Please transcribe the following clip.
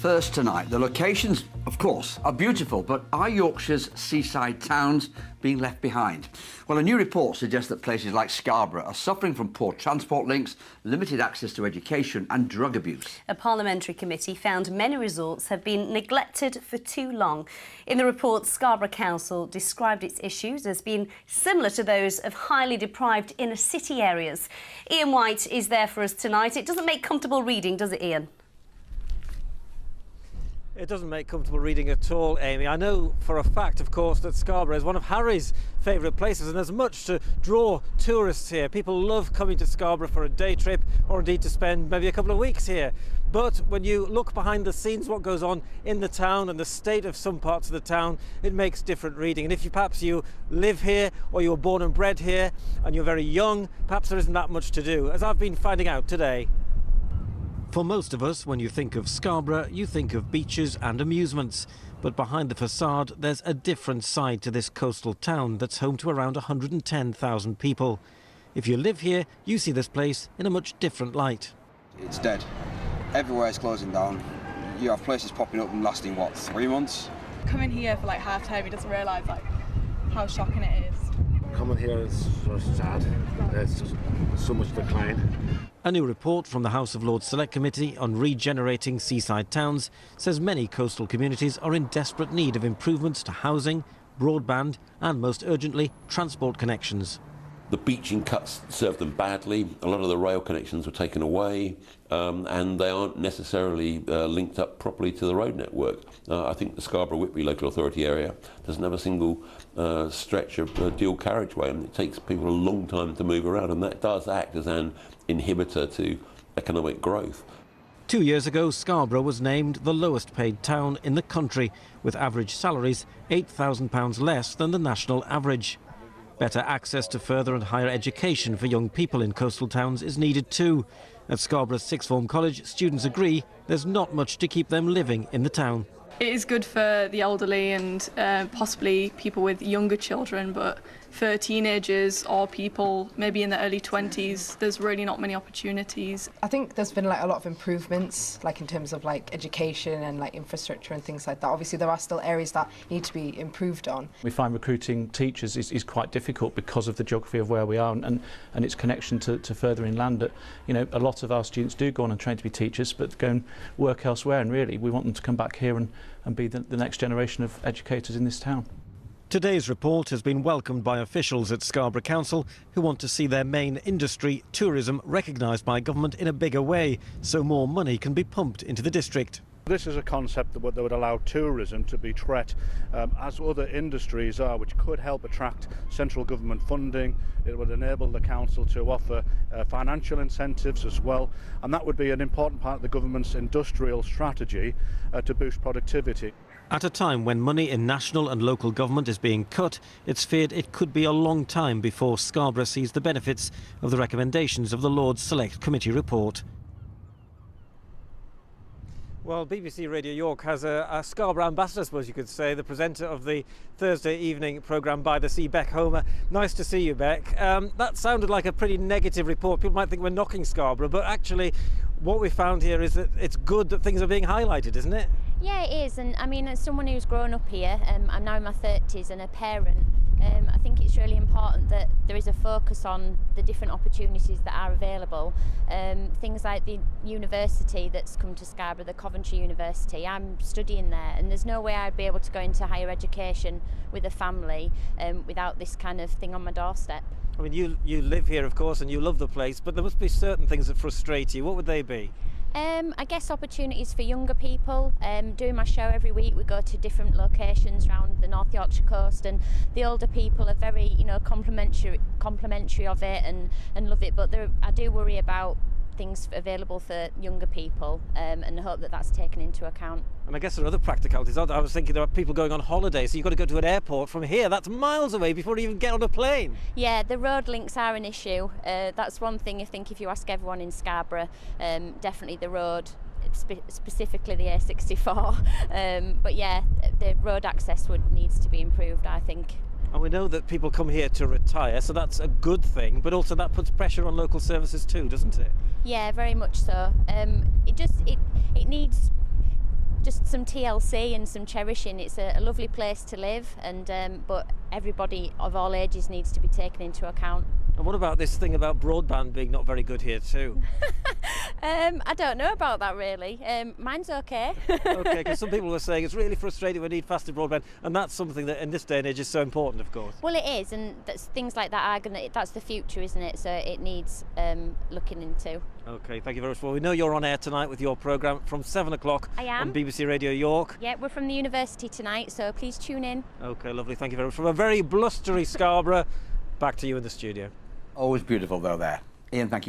First tonight, the locations, of course, are beautiful, but are Yorkshire's seaside towns being left behind? Well, a new report suggests that places like Scarborough are suffering from poor transport links, limited access to education and drug abuse. A parliamentary committee found many resorts have been neglected for too long. In the report, Scarborough Council described its issues as being similar to those of highly deprived inner city areas. Ian White is there for us tonight. It doesn't make comfortable reading, does it, Ian? It doesn't make comfortable reading at all, Amy. I know for a fact, of course, that Scarborough is one of Harry's favourite places, and there's much to draw tourists here. People love coming to Scarborough for a day trip, or indeed to spend maybe a couple of weeks here. But when you look behind the scenes, what goes on in the town and the state of some parts of the town, it makes different reading. And if perhaps you live here, or you were born and bred here, and you're very young, perhaps there isn't that much to do, as I've been finding out today. For most of us, when you think of Scarborough, you think of beaches and amusements. But behind the facade, there's a different side to this coastal town that's home to around 110,000 people. If you live here, you see this place in a much different light. It's dead. Everywhere is closing down. You have places popping up and lasting, what, 3 months? Coming here for like half time, he doesn't realise like how shocking it is. Coming here is so sad. There's just so much decline. A new report from the House of Lords Select Committee on regenerating seaside towns says many coastal communities are in desperate need of improvements to housing, broadband and, most urgently, transport connections. The beaching cuts served them badly. A lot of the rail connections were taken away, and they aren't necessarily linked up properly to the road network. I think the Scarborough-Whitby local authority area doesn't have a single stretch of dual carriageway, and it takes people a long time to move around, and that does act as an inhibitor to economic growth. 2 years ago, Scarborough was named the lowest paid town in the country, with average salaries £8,000 less than the national average. Better access to further and higher education for young people in coastal towns is needed too. At Scarborough's Sixth Form College, students agree there's not much to keep them living in the town. It is good for the elderly and possibly people with younger children, but for teenagers or people maybe in the early 20s, there's really not many opportunities. I think there's been like a lot of improvements, like in terms of like education and like infrastructure and things like that. Obviously there are still areas that need to be improved on. We find recruiting teachers is quite difficult because of the geography of where we are and its connection to further inland. You know, a lot of our students do go on and train to be teachers, but go and work elsewhere, and really we want them to come back here and be the next generation of educators in this town. Today's report has been welcomed by officials at Scarborough Council who want to see their main industry, tourism, recognised by government in a bigger way, so more money can be pumped into the district. This is a concept that would allow tourism to be treated as other industries are, which could help attract central government funding. It would enable the council to offer financial incentives as well, and that would be an important part of the government's industrial strategy to boost productivity. At a time when money in national and local government is being cut, it's feared it could be a long time before Scarborough sees the benefits of the recommendations of the Lords Select Committee report. Well, BBC Radio York has a Scarborough ambassador, I suppose you could say, the presenter of the Thursday evening programme By the Sea, Beck Homer. Nice to see you, Beck. That sounded like a pretty negative report. People might think we're knocking Scarborough, but actually what we found here is that it's good that things are being highlighted, isn't it? Yeah, it is, and I mean, as someone who's grown up here, I'm now in my 30s and a parent, I think it's really important that there is a focus on the different opportunities that are available. Things like the university that's come to Scarborough, the Coventry University, I'm studying there, and there's no way I'd be able to go into higher education with a family without this kind of thing on my doorstep. I mean, you live here, of course, and you love the place, but there must be certain things that frustrate you. What would they be? I guess opportunities for younger people. Doing my show every week, we go to different locations around the North Yorkshire coast, and the older people are very, you know, complimentary of it and love it. But I do worry about things available for younger people, and hope that that's taken into account. And I guess there are other practicalities. I was thinking there are people going on holiday, so you've got to go to an airport from here. That's miles away before you even get on a plane. Yeah, the road links are an issue. That's one thing I think if you ask everyone in Scarborough, definitely the road, specifically the A64. But yeah, the road access needs to be improved, I think. And we know that people come here to retire, so that's a good thing, but also that puts pressure on local services too, doesn't it? Yeah, very much so. It needs just some TLC and some cherishing. It's a lovely place to live, and but everybody of all ages needs to be taken into account. And what about this thing about broadband being not very good here too? I don't know about that really. Mine's okay. Okay, because some people were saying it's really frustrating, we need faster broadband, and that's something that in this day and age is so important, of course. Well, it is, and things like that that's the future, isn't it? So it needs looking into. Okay, thank you very much. Well, we know you're on air tonight with your programme from 7 o'clock I am. on BBC Radio York. Yeah, we're from the university tonight, so please tune in. Okay, lovely. Thank you very much. From a very blustery Scarborough, back to you in the studio. Always beautiful though there. Ian, thank you.